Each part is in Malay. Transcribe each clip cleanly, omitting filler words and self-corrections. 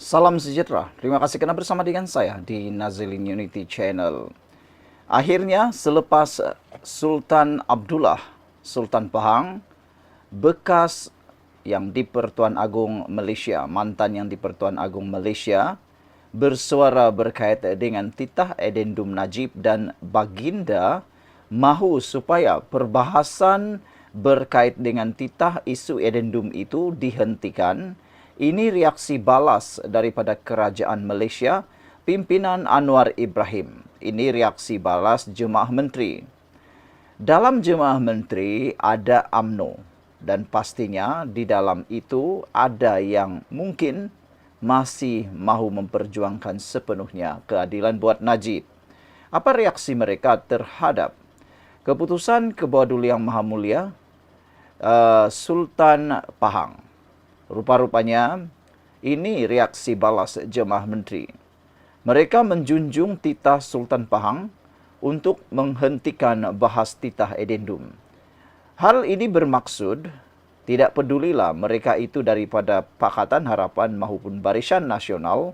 Salam sejahtera. Terima kasih kerana bersama dengan saya di Nazilin Unity Channel. Akhirnya selepas Sultan Abdullah, Sultan Pahang, bekas yang di-Pertuan Agong Malaysia, mantan yang di-Pertuan Agong Malaysia, bersuara berkait dengan titah Addendum Najib dan baginda mahu supaya perbahasan berkait dengan titah isu Addendum itu dihentikan. Ini reaksi balas daripada kerajaan Malaysia, pimpinan Anwar Ibrahim. Ini reaksi balas Jemaah Menteri. Dalam Jemaah Menteri ada UMNO dan pastinya di dalam itu ada yang mungkin masih mahu memperjuangkan sepenuhnya keadilan buat Najib. Apa reaksi mereka terhadap keputusan Kebawah Duli Yang Maha Mulia Sultan Pahang? Rupa-rupanya ini reaksi balas Jemaah Menteri. Mereka menjunjung titah Sultan Pahang untuk menghentikan bahas titah Addendum. Hal ini bermaksud tidak pedulilah mereka itu daripada Pakatan Harapan maupun Barisan Nasional,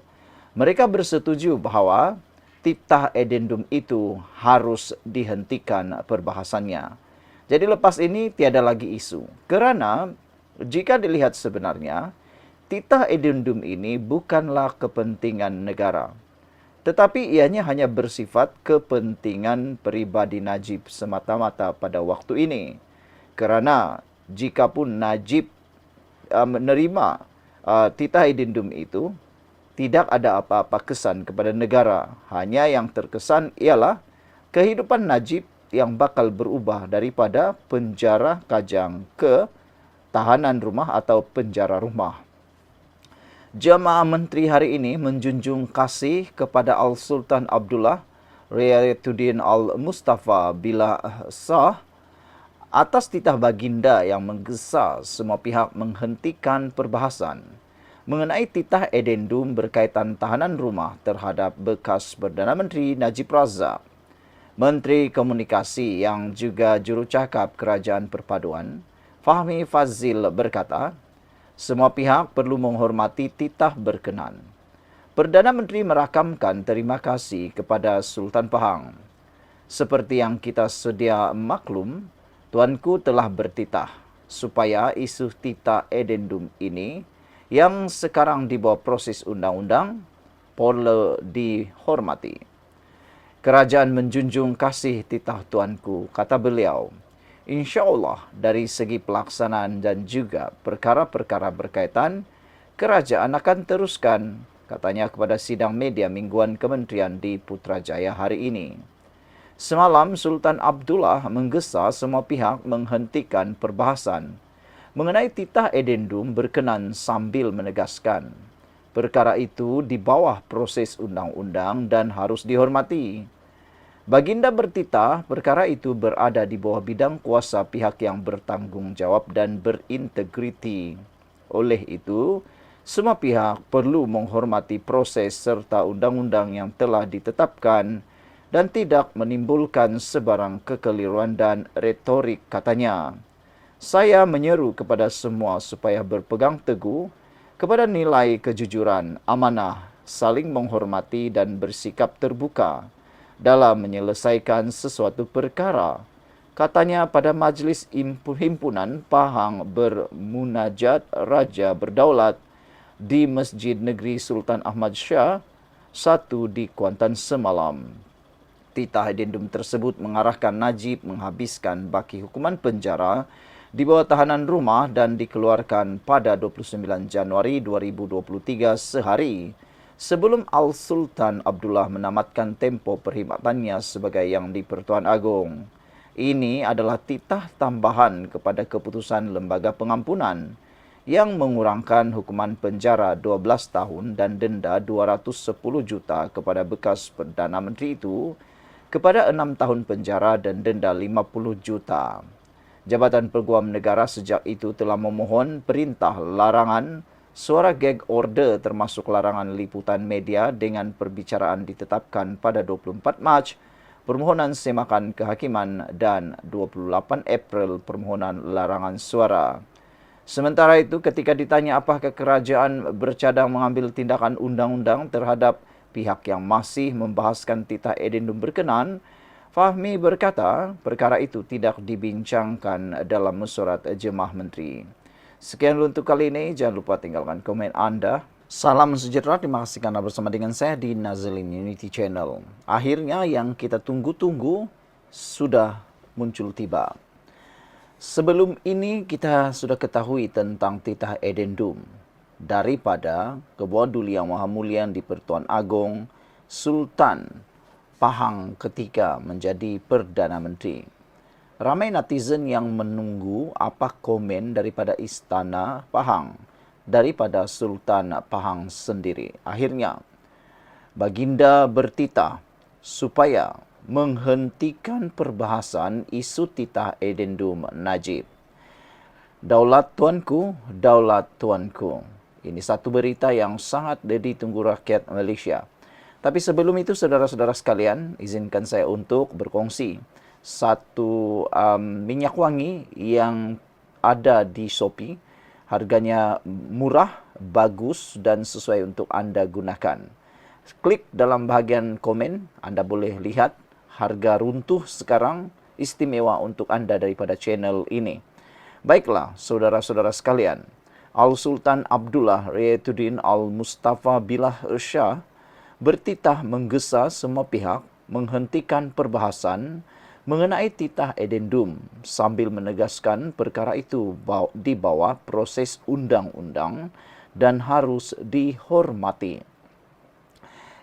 mereka bersetuju bahawa titah Addendum itu harus dihentikan perbahasannya. Jadi lepas ini tiada lagi isu. Kerana jika dilihat sebenarnya, titah Addendum ini bukanlah kepentingan negara, tetapi ianya hanya bersifat kepentingan peribadi Najib semata-mata pada waktu ini. Kerana jikapun Najib menerima titah Addendum itu, tidak ada apa-apa kesan kepada negara. Hanya yang terkesan ialah kehidupan Najib yang bakal berubah daripada penjara kajang ke tahanan rumah atau penjara rumah. Jemaah Menteri hari ini menjunjung kasih kepada Al-Sultan Abdullah Riayatuddin Al-Mustafa Billah Shah atas titah baginda yang menggesa semua pihak menghentikan perbahasan mengenai titah Addendum berkaitan tahanan rumah terhadap bekas Perdana Menteri Najib Razak. Menteri Komunikasi yang juga jurucakap Kerajaan Perpaduan, Fahmi Fazil berkata, semua pihak perlu menghormati titah berkenan. Perdana Menteri merakamkan terima kasih kepada Sultan Pahang. Seperti yang kita sedia maklum, Tuanku telah bertitah supaya isu titah Addendum ini yang sekarang di bawah proses undang-undang perlu dihormati. Kerajaan menjunjung kasih titah Tuanku, kata beliau. InsyaAllah dari segi pelaksanaan dan juga perkara-perkara berkaitan, kerajaan akan teruskan, katanya kepada sidang media mingguan kementerian di Putrajaya hari ini. Semalam, Sultan Abdullah menggesa semua pihak menghentikan perbahasan mengenai titah Addendum berkenan sambil menegaskan, perkara itu di bawah proses undang-undang dan harus dihormati. Baginda bertitah perkara itu berada di bawah bidang kuasa pihak yang bertanggungjawab dan berintegriti. Oleh itu, semua pihak perlu menghormati proses serta undang-undang yang telah ditetapkan dan tidak menimbulkan sebarang kekeliruan dan retorik, katanya. Saya menyeru kepada semua supaya berpegang teguh kepada nilai kejujuran, amanah, saling menghormati dan bersikap terbuka dalam menyelesaikan sesuatu perkara. Katanya pada Majlis Himpunan Pahang Bermunajat Raja Berdaulat di Masjid Negeri Sultan Ahmad Shah 1 di Kuantan semalam. Titah Addendum tersebut mengarahkan Najib menghabiskan baki hukuman penjara di bawah tahanan rumah dan dikeluarkan pada 29 Januari 2023 sehari sebelum Al-Sultan Abdullah menamatkan tempoh perkhidmatannya sebagai Yang di-Pertuan Agong. Ini adalah titah tambahan kepada keputusan Lembaga Pengampunan yang mengurangkan hukuman penjara 12 tahun dan denda 210 juta kepada bekas Perdana Menteri itu kepada 6 tahun penjara dan denda 50 juta. Jabatan Peguam Negara sejak itu telah memohon perintah larangan suara gag order termasuk larangan liputan media dengan perbicaraan ditetapkan pada 24 Mac, permohonan semakan kehakiman dan 28 April permohonan larangan suara. Sementara itu, ketika ditanya apakah kerajaan bercadang mengambil tindakan undang-undang terhadap pihak yang masih membahaskan titah edendum berkenan, Fahmi berkata perkara itu tidak dibincangkan dalam mesyuarat Jemaah Menteri. Sekian untuk kali ini, jangan lupa tinggalkan komen Anda. Salam sejahtera, terima kasih karena bersama dengan saya di Nazilin Unity Channel. Akhirnya yang kita tunggu-tunggu sudah muncul tiba. Sebelum ini kita sudah ketahui tentang titah edendum daripada Ketua Duli Yang Maha Mulia di-Pertuan Agong Sultan Pahang ketika menjadi Perdana Menteri. Ramai netizen yang menunggu apa komen daripada Istana Pahang, daripada Sultan Pahang sendiri. Akhirnya, Baginda bertitah supaya menghentikan perbahasan isu titah edendum Najib. Daulat tuanku, daulat tuanku. Ini satu berita yang sangat ditunggu rakyat Malaysia. Tapi sebelum itu, saudara-saudara sekalian, izinkan saya untuk berkongsi satu minyak wangi yang ada di Shopee. Harganya murah, bagus dan sesuai untuk Anda gunakan. Klik dalam bahagian komen, Anda boleh lihat harga runtuh sekarang istimewa untuk Anda daripada channel ini. Baiklah, saudara-saudara sekalian, Al-Sultan Abdullah Riayatuddin Al-Mustafa Billah Shah bertitah menggesa semua pihak menghentikan perbahasan mengenai titah edendum sambil menegaskan perkara itu di bawah proses undang-undang dan harus dihormati.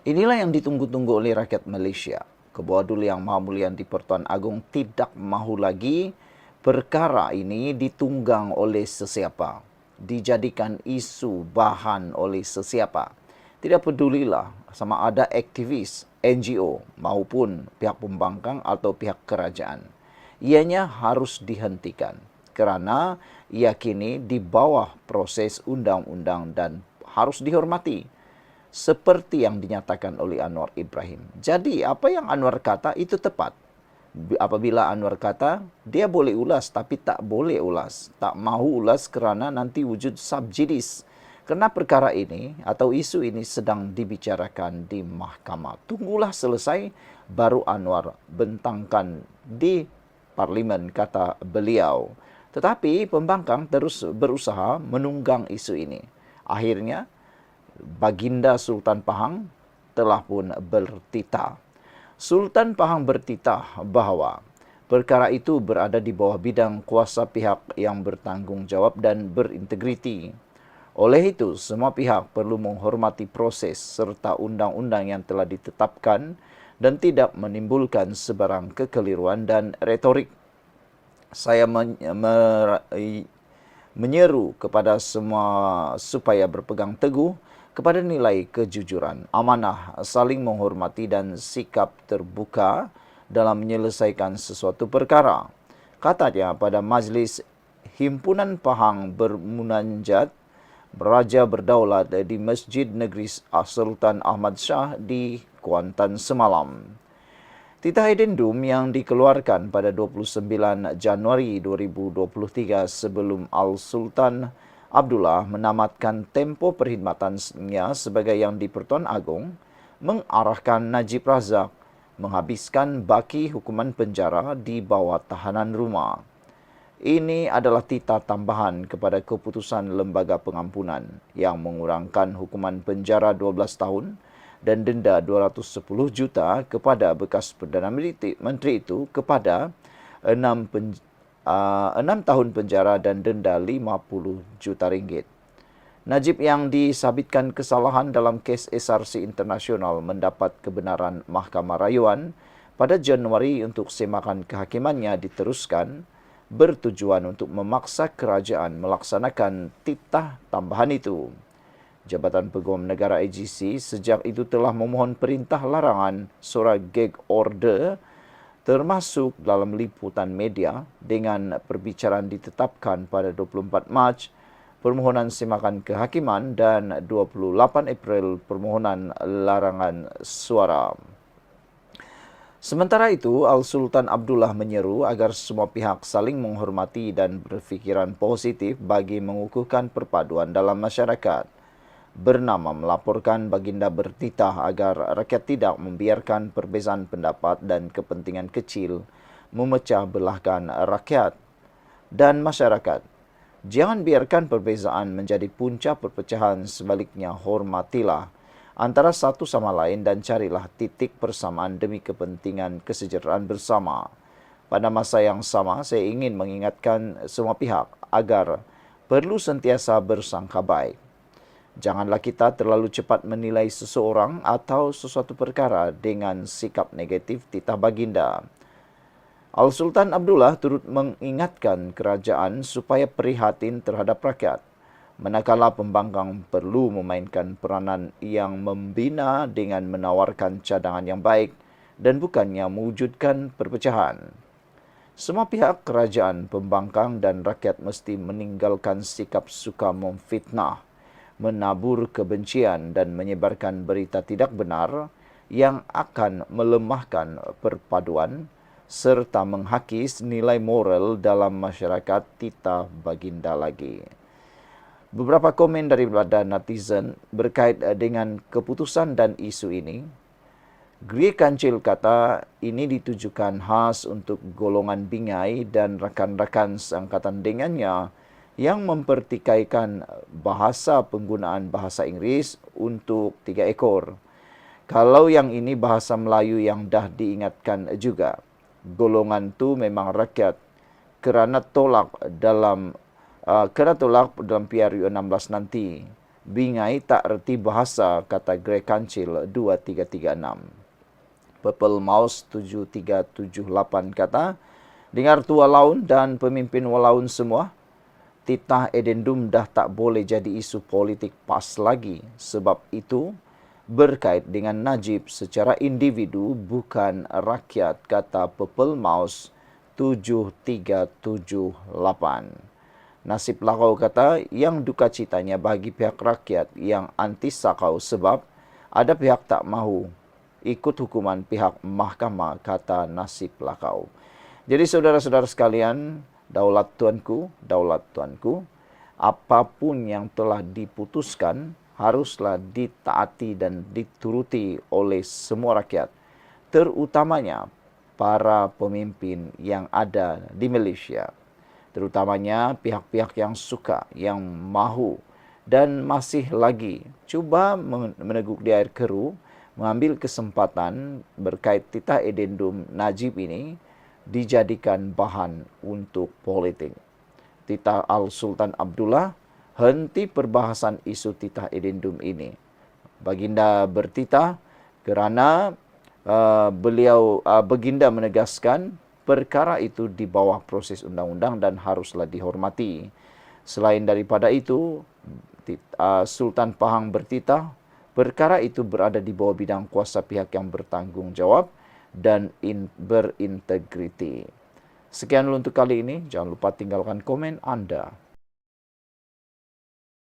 Inilah yang ditunggu-tunggu oleh rakyat Malaysia. Ketua Duli Yang Maha Mulia di-Pertuan Agong tidak mahu lagi perkara ini ditunggang oleh sesiapa, dijadikan isu bahan oleh sesiapa. Tidak pedulilah sama ada aktivis, NGO maupun pihak pembangkang atau pihak kerajaan. Ianya harus dihentikan kerana ia kini di bawah proses undang-undang dan harus dihormati. Seperti yang dinyatakan oleh Anwar Ibrahim. Jadi, apa yang Anwar kata itu tepat. Apabila Anwar kata, dia boleh ulas tapi tak boleh ulas. Tak mahu ulas kerana nanti wujud subjudis. Kerana perkara ini atau isu ini sedang dibicarakan di mahkamah. Tunggulah selesai, baru Anwar bentangkan di parlimen, kata beliau. Tetapi pembangkang terus berusaha menunggang isu ini. Akhirnya, Baginda Sultan Pahang telah pun bertitah. Sultan Pahang bertitah bahawa perkara itu berada di bawah bidang kuasa pihak yang bertanggungjawab dan berintegriti. Oleh itu, semua pihak perlu menghormati proses serta undang-undang yang telah ditetapkan dan tidak menimbulkan sebarang kekeliruan dan retorik. Saya menyeru kepada semua supaya berpegang teguh kepada nilai kejujuran, amanah, saling menghormati dan sikap terbuka dalam menyelesaikan sesuatu perkara. Katanya pada majlis Himpunan Pahang bermunajat Raja Berdaulat di Masjid Negeri Sultan Ahmad Shah di Kuantan semalam. Titah edendum yang dikeluarkan pada 29 Januari 2023 sebelum Al-Sultan Abdullah menamatkan tempo perkhidmatannya sebagai Yang di-Pertuan Agong, mengarahkan Najib Razak menghabiskan baki hukuman penjara di bawah tahanan rumah. Ini adalah titah tambahan kepada keputusan Lembaga Pengampunan yang mengurangkan hukuman penjara 12 tahun dan denda 210 juta kepada bekas Perdana Menteri itu kepada 6 tahun penjara dan denda 50 juta ringgit. Najib yang disabitkan kesalahan dalam kes SRC Internasional mendapat kebenaran Mahkamah Rayuan pada Januari untuk semakan kehakimannya diteruskan bertujuan untuk memaksa kerajaan melaksanakan titah tambahan itu. Jabatan Peguam Negara AGC sejak itu telah memohon perintah larangan surat gag order termasuk dalam liputan media dengan perbicaraan ditetapkan pada 24 Mac permohonan semakan kehakiman dan 28 April permohonan larangan suara. Sementara itu, Al-Sultan Abdullah menyeru agar semua pihak saling menghormati dan berpikiran positif bagi mengukuhkan perpaduan dalam masyarakat. Bernama melaporkan Baginda bertitah agar rakyat tidak membiarkan perbezaan pendapat dan kepentingan kecil memecah belahkan rakyat dan masyarakat. Jangan biarkan perbezaan menjadi punca perpecahan, sebaliknya hormatilah antara satu sama lain dan carilah titik persamaan demi kepentingan kesejahteraan bersama. Pada masa yang sama, saya ingin mengingatkan semua pihak agar perlu sentiasa bersangka baik. Janganlah kita terlalu cepat menilai seseorang atau sesuatu perkara dengan sikap negatif, titah Baginda. Al-Sultan Abdullah turut mengingatkan kerajaan supaya prihatin terhadap rakyat. Manakala pembangkang perlu memainkan peranan yang membina dengan menawarkan cadangan yang baik dan bukannya mewujudkan perpecahan. Semua pihak kerajaan, pembangkang dan rakyat mesti meninggalkan sikap suka memfitnah, menabur kebencian dan menyebarkan berita tidak benar yang akan melemahkan perpaduan serta menghakis nilai moral dalam masyarakat, titah Baginda lagi. Beberapa komen daripada netizen berkait dengan keputusan dan isu ini. Grie Kancil kata ini ditujukan khas untuk golongan Bingai dan rakan-rakan seangkatan dengannya yang mempertikaikan penggunaan bahasa Inggeris untuk 3 ekor. Kalau yang ini bahasa Melayu yang dah diingatkan juga. Golongan tu memang rakyat kerana tolak dalam PRU 16 nanti. Bingai tak erti bahasa, kata Grie Kancil 2336. Purple Mouse 7378 kata, dengar tua laun dan pemimpin walaun semua, titah edendum dah tak boleh jadi isu politik pas lagi. Sebab itu, berkait dengan Najib secara individu bukan rakyat, kata Purple Mouse 7378. Nasib Lakau kata, yang duka citanya bagi pihak rakyat yang anti sakau sebab ada pihak tak mahu ikut hukuman pihak mahkamah, kata Nasib Lakau. Jadi saudara-saudara sekalian, daulat tuanku, apapun yang telah diputuskan haruslah ditaati dan dituruti oleh semua rakyat, terutamanya para pemimpin yang ada di Malaysia. Terutamanya pihak-pihak yang suka, yang mahu dan masih lagi cuba meneguk di air keruh, mengambil kesempatan berkait titah edendum Najib ini dijadikan bahan untuk politik. Titah Al-Sultan Abdullah, henti perbahasan isu titah edendum ini. Baginda bertitah kerana Baginda menegaskan perkara itu di bawah proses undang-undang dan haruslah dihormati. Selain daripada itu, Sultan Pahang bertitah, perkara itu berada di bawah bidang kuasa pihak yang bertanggungjawab dan berintegriti. Sekian dulu untuk kali ini. Jangan lupa tinggalkan komen Anda.